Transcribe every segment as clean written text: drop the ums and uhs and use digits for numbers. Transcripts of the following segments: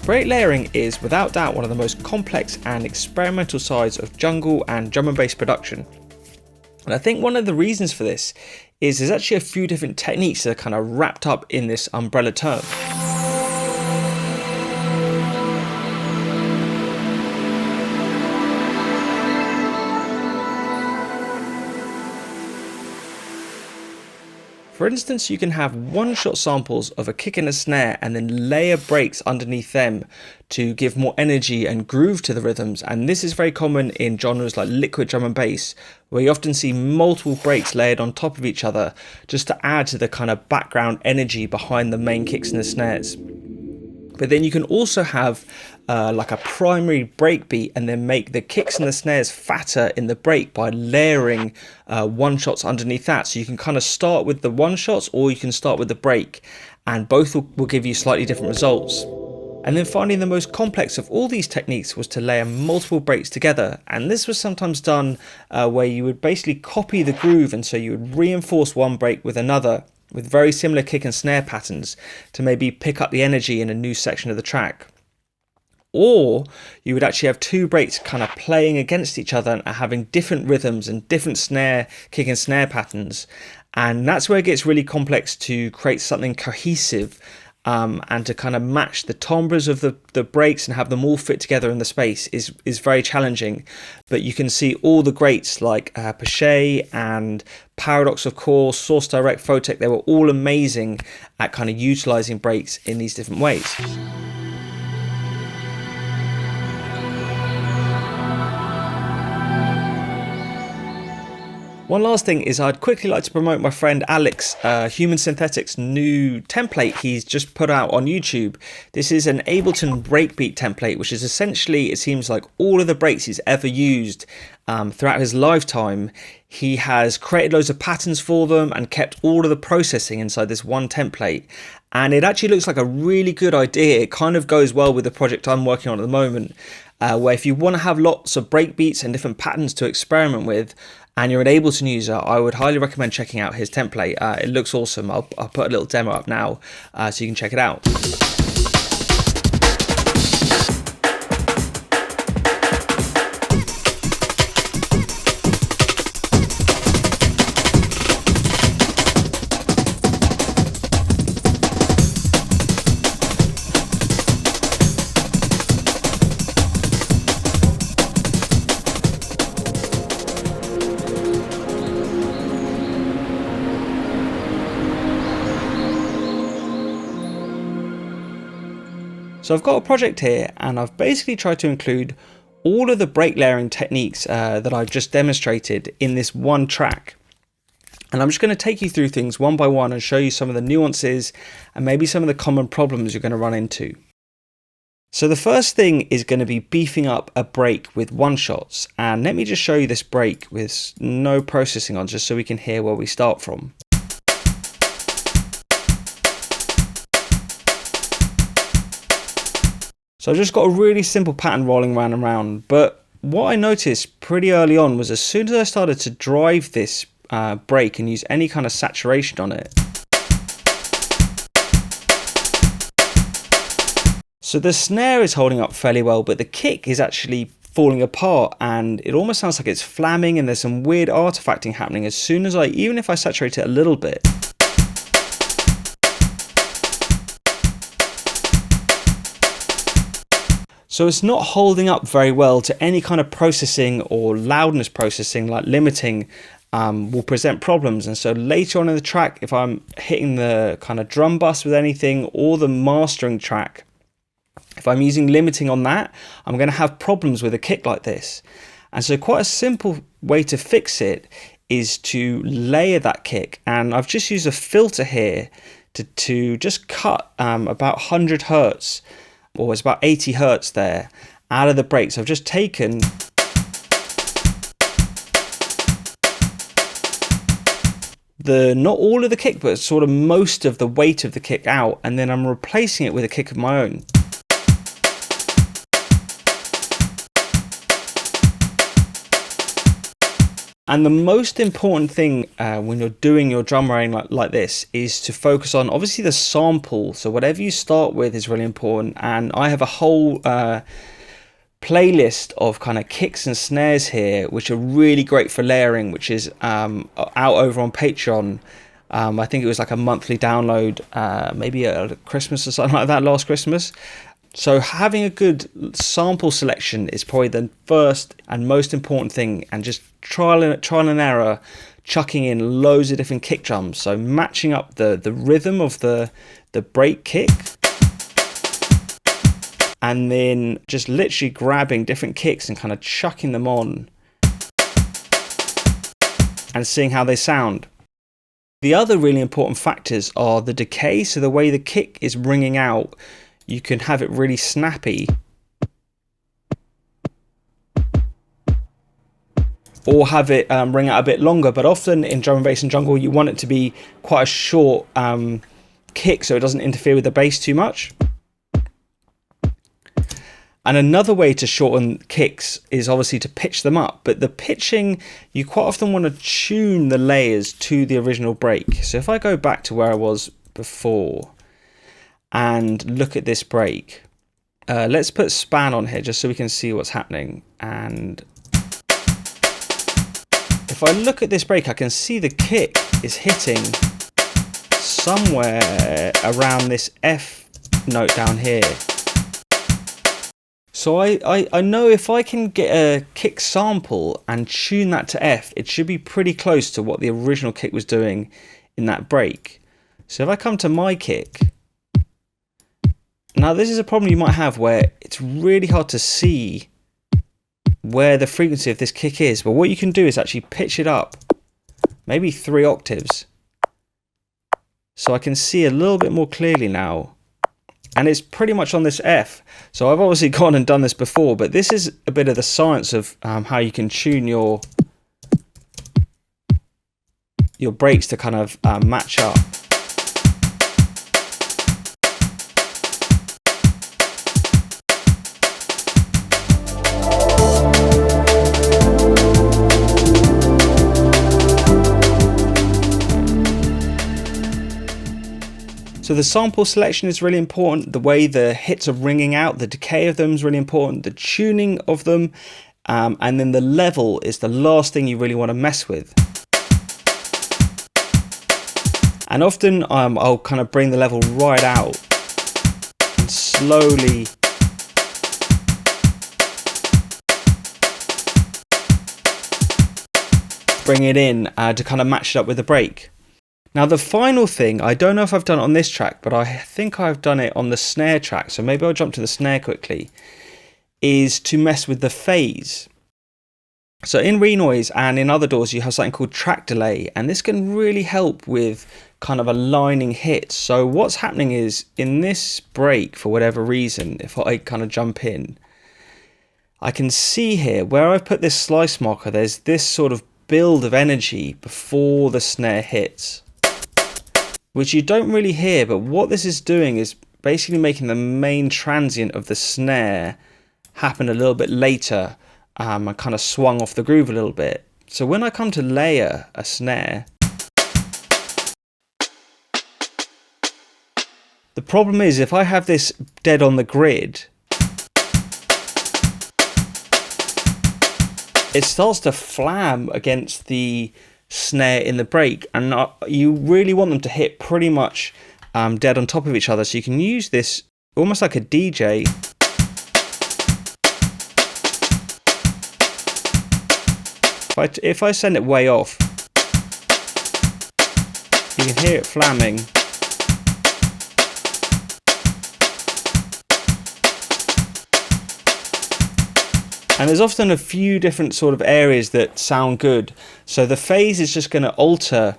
Great layering is without doubt one of the most complex and experimental sides of jungle and drum and bass production. And I think one of the reasons for this is there's actually a few different techniques that are kind of wrapped up in this umbrella term. For instance, you can have one-shot samples of a kick and a snare and then layer breaks underneath them to give more energy and groove to the rhythms. And this is very common in genres like liquid drum and bass, where you often see multiple breaks layered on top of each other just to add to the kind of background energy behind the main kicks and the snares. But then you can also have like a primary breakbeat and then make the kicks and the snares fatter in the break by layering one shots underneath that. So you can kind of start with the one shots or you can start with the break, and both will give you slightly different results. And then finally, the most complex of all these techniques was to layer multiple breaks together. And this was sometimes done where you would basically copy the groove, and so you would reinforce one break with another with very similar kick and snare patterns to maybe pick up the energy in a new section of the track. Or you would actually have two breaks kind of playing against each other and having different rhythms and different kick and snare patterns. And that's where it gets really complex to create something cohesive and to kind of match the timbres of the breaks and have them all fit together in the space is very challenging. But you can see all the greats like Pache and Paradox, of course, Source Direct, Photech, they were all amazing at kind of utilizing breaks in these different ways. One last thing is I'd quickly like to promote my friend Alex, Human Synthetic's new template he's just put out on YouTube. This is an Ableton Breakbeat template, which is essentially, it seems like all of the breaks he's ever used throughout his lifetime. He has created loads of patterns for them and kept all of the processing inside this one template. And it actually looks like a really good idea. It kind of goes well with the project I'm working on at the moment, where if you want to have lots of breakbeats and different patterns to experiment with, and you're an Ableton user, I would highly recommend checking out his template. It looks awesome. I'll put a little demo up now so you can check it out. So I've got a project here and I've basically tried to include all of the break layering techniques that I've just demonstrated in this one track. And I'm just going to take you through things one by one and show you some of the nuances and maybe some of the common problems you're going to run into. So the first thing is going to be beefing up a break with one shots. And let me just show you this break with no processing on, just so we can hear where we start from. So I just got a really simple pattern rolling round and round, but what I noticed pretty early on was as soon as I started to drive this break and use any kind of saturation on it, so the snare is holding up fairly well, but the kick is actually falling apart and it almost sounds like it's flamming and there's some weird artifacting happening as soon as even if I saturate it a little bit. So it's not holding up very well to any kind of processing or loudness processing, like limiting will present problems. And so later on in the track, if I'm hitting the kind of drum bus with anything or the mastering track, if I'm using limiting on that, I'm going to have problems with a kick like this. And so quite a simple way to fix it is to layer that kick. And I've just used a filter here to just cut about 100 hertz, or it's about 80 hertz there, out of the breaks. I've just taken not all of the kick, but sort of most of the weight of the kick out, and then I'm replacing it with a kick of my own. And the most important thing when you're doing your drum rolling like this is to focus on obviously the sample. So whatever you start with is really important. And I have a whole playlist of kind of kicks and snares here, which are really great for layering, which is out over on Patreon. I think it was like a monthly download, maybe at Christmas or something like that, last Christmas. So having a good sample selection is probably the first and most important thing, and just trial and error, chucking in loads of different kick drums. So matching up the rhythm of the break kick, and then just literally grabbing different kicks and kind of chucking them on and seeing how they sound. The other really important factors are the decay, so the way the kick is ringing out. You can have it really snappy, or have it ring out a bit longer, but often in drum and bass and jungle you want it to be quite a short kick so it doesn't interfere with the bass too much. And another way to shorten kicks is obviously to pitch them up, but the pitching, you quite often want to tune the layers to the original break. So if I go back to where I was before and look at this break, let's put span on here just so we can see what's happening. And if I look at this break, I can see the kick is hitting somewhere around this F note down here. So I know if I can get a kick sample and tune that to F, it should be pretty close to what the original kick was doing in that break. So if I come to my kick, now this is a problem you might have where it's really hard to see where the frequency of this kick is, but what you can do is actually pitch it up maybe 3 octaves so I can see a little bit more clearly now, and it's pretty much on this F. So I've obviously gone and done this before, but this is a bit of the science of how you can tune your breaks to kind of match up. So the sample selection is really important, the way the hits are ringing out, the decay of them is really important, the tuning of them, and then the level is the last thing you really want to mess with. And often I'll kind of bring the level right out and slowly bring it in to kind of match it up with the break. Now the final thing, I don't know if I've done it on this track, but I think I've done it on the snare track, so maybe I'll jump to the snare quickly, is to mess with the phase. So in Renoise and in other DAWs you have something called track delay, and this can really help with kind of aligning hits. So what's happening is in this break, for whatever reason, if I kind of jump in, I can see here where I've put this slice marker, there's this sort of build of energy before the snare hits, which you don't really hear, but what this is doing is basically making the main transient of the snare happen a little bit later, and kind of swung off the groove a little bit. So when I come to layer a snare, the problem is if I have this dead on the grid, it starts to flam against the snare in the break, and you really want them to hit pretty much dead on top of each other, so you can use this almost like a DJ. If I send it way off, you can hear it flamming. And there's often a few different sort of areas that sound good. So the phase is just going to alter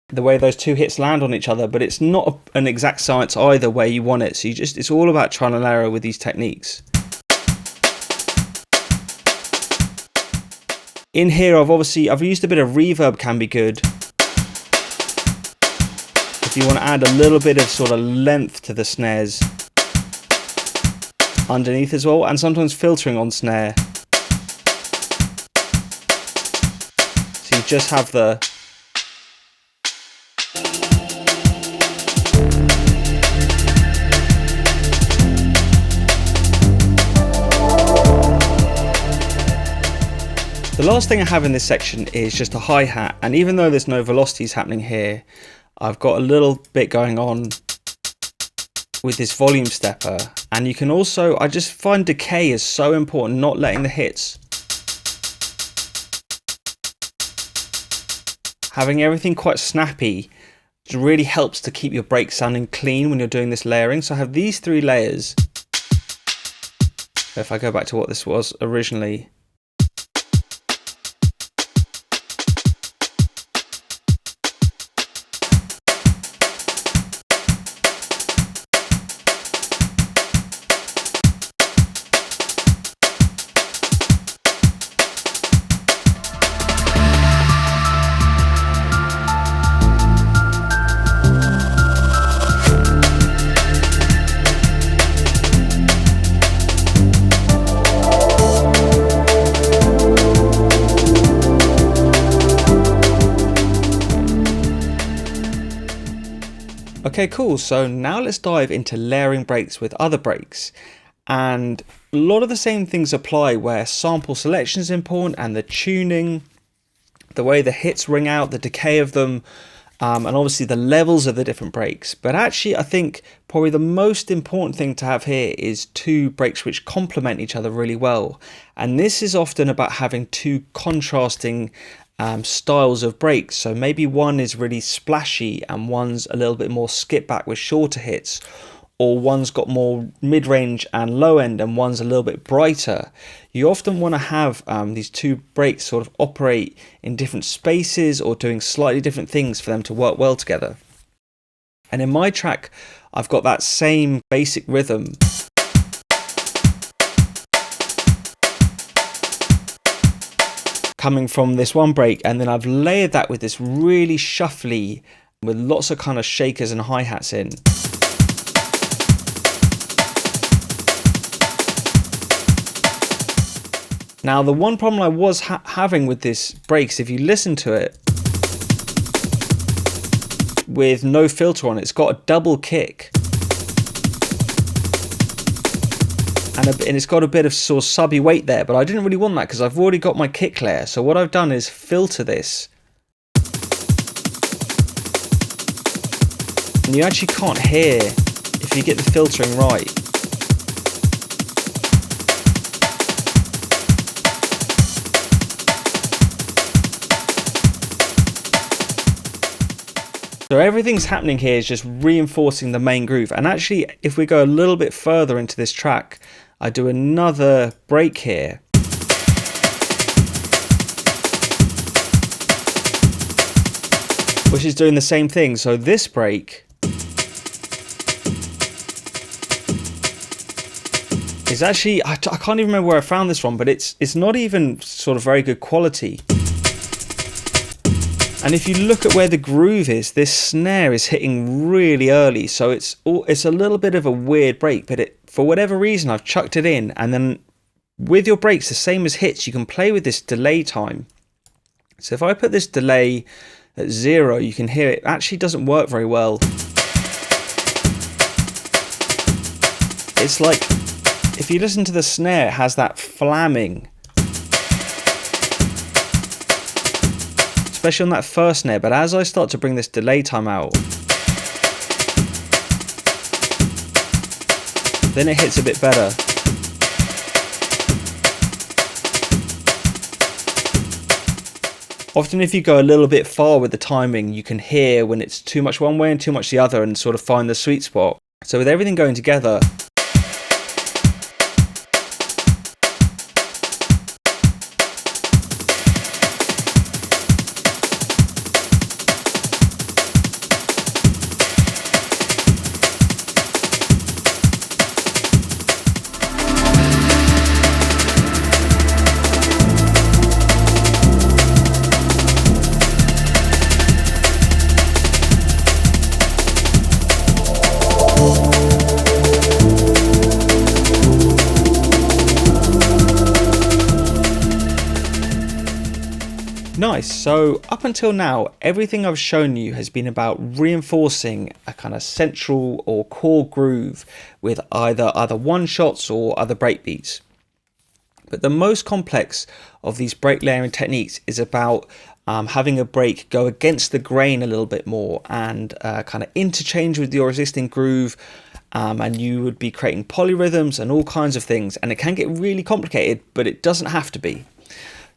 the way those two hits land on each other, but it's not an exact science either where you want it. So it's all about trial and error with these techniques. In here, I've used a bit of reverb, can be good. If you want to add a little bit of sort of length to the snares underneath as well, and sometimes filtering on snare. just have the last thing I have in this section is just a hi-hat, and even though there's no velocities happening here, I've got a little bit going on with this volume stepper. And you can also, I just find decay is so important, not letting the hits, having everything quite snappy really helps to keep your break sounding clean when you're doing this layering. So I have these 3 layers. If I go back to what this was originally, okay, cool. So now let's dive into layering breaks with other breaks. And a lot of the same things apply, where sample selection is important and the tuning, the way the hits ring out, the decay of them, and obviously the levels of the different breaks. But actually, I think probably the most important thing to have here is 2 breaks which complement each other really well. And this is often about having 2 contrasting styles of breaks. So maybe one is really splashy and one's a little bit more skip back with shorter hits, or one's got more mid-range and low end and one's a little bit brighter. You often want to have these 2 breaks sort of operate in different spaces or doing slightly different things for them to work well together. And in my track, I've got that same basic rhythm, coming from this one break, and then I've layered that with this really shuffly, with lots of kind of shakers and hi-hats in. Now the one problem I was having with this breaks, if you listen to it with no filter on it, it's got a double kick. And it's got a bit of sort of subby weight there, but I didn't really want that because I've already got my kick layer. So what I've done is filter this. And you actually can't hear if you get the filtering right. So everything's happening here is just reinforcing the main groove. And actually, if we go a little bit further into this track, I do another break here. Which is doing the same thing. So this break is actually, I can't even remember where I found this from, but it's not even sort of very good quality. And if you look at where the groove is, this snare is hitting really early. So it's a little bit of a weird break, but for whatever reason, I've chucked it in. And then with your breaks, the same as hits, you can play with this delay time. So if I put this delay at 0, you can hear it actually doesn't work very well. It's like, if you listen to the snare, it has that flamming, especially on that first snare. But as I start to bring this delay time out, then it hits a bit better. Often if you go a little bit far with the timing, you can hear when it's too much one way and too much the other, and sort of find the sweet spot. So with everything going together, Nice, so up until now, everything I've shown you has been about reinforcing a kind of central or core groove with either one shots or other breakbeats. But the most complex of these break layering techniques is about having a break go against the grain a little bit more and kind of interchange with your existing groove, and you would be creating polyrhythms and all kinds of things, and it can get really complicated, but it doesn't have to be.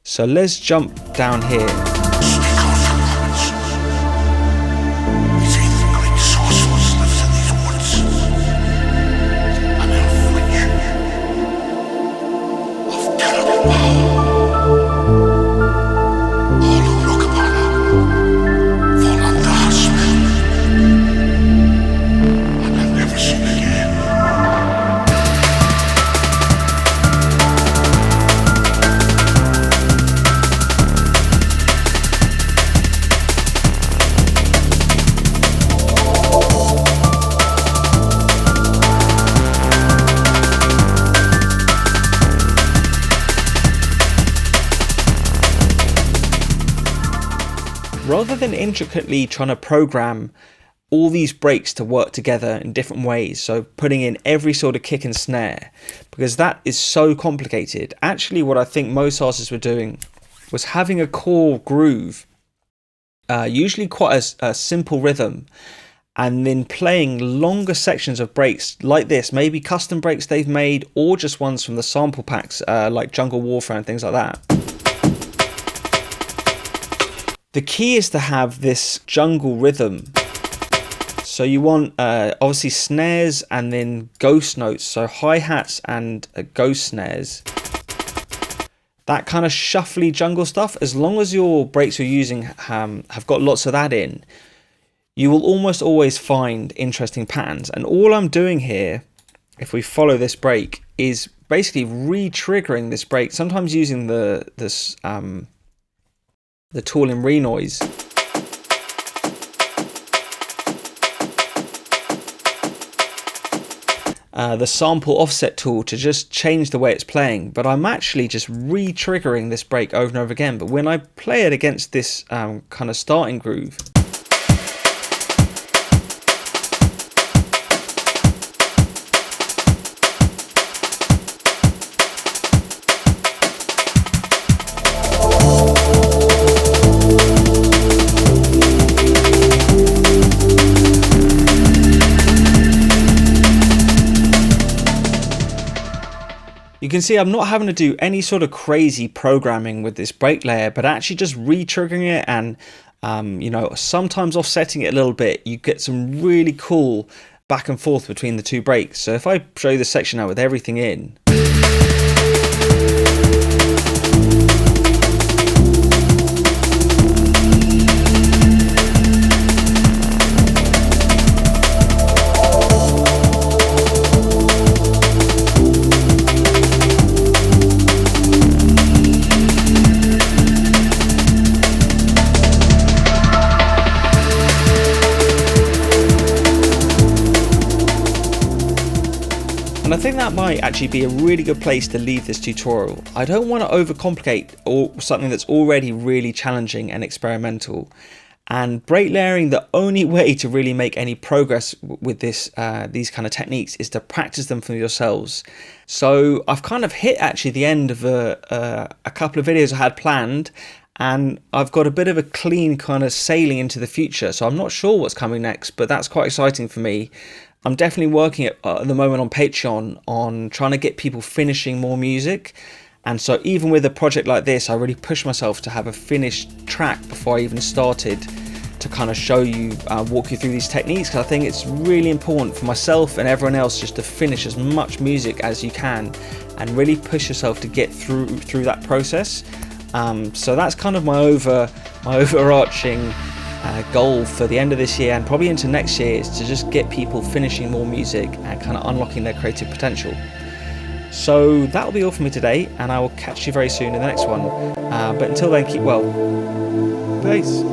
So let's jump down here. Rather than intricately trying to program all these breaks to work together in different ways, so putting in every sort of kick and snare, because that is so complicated, actually what I think most artists were doing was having a core groove, usually quite a simple rhythm, and then playing longer sections of breaks like this, maybe custom breaks they've made or just ones from the sample packs like Jungle Warfare and things like that. The key is to have this jungle rhythm. So you want obviously snares and then ghost notes, so hi-hats and ghost snares. That kind of shuffly jungle stuff, as long as your breaks you're using have got lots of that in, you will almost always find interesting patterns. And all I'm doing here, if we follow this break, is basically re-triggering this break, sometimes using the tool in Renoise. The sample offset tool to just change the way it's playing, but I'm actually just re-triggering this break over and over again. But when I play it against this kind of starting groove, you can see I'm not having to do any sort of crazy programming with this break layer, but actually just re-triggering it and, you know, sometimes offsetting it a little bit. You get some really cool back and forth between the two breaks. So if I show you this section now with everything in. And I think that might actually be a really good place to leave this tutorial. I don't want to overcomplicate something that's already really challenging and experimental. And break layering, the only way to really make any progress with these kind of techniques is to practice them for yourselves. So I've kind of hit actually the end of a couple of videos I had planned, and I've got a bit of a clean kind of sailing into the future. So I'm not sure what's coming next, but that's quite exciting for me. I'm definitely working at the moment on Patreon on trying to get people finishing more music. And so even with a project like this, I really push myself to have a finished track before I even started, to kind of show you, walk you through these techniques. Because I think it's really important for myself and everyone else just to finish as much music as you can and really push yourself to get through that process. So that's kind of my overarching goal for the end of this year and probably into next year, is to just get people finishing more music and kind of unlocking their creative potential. So that'll be all for me today, and I will catch you very soon in the next one. But until then, keep well. Peace.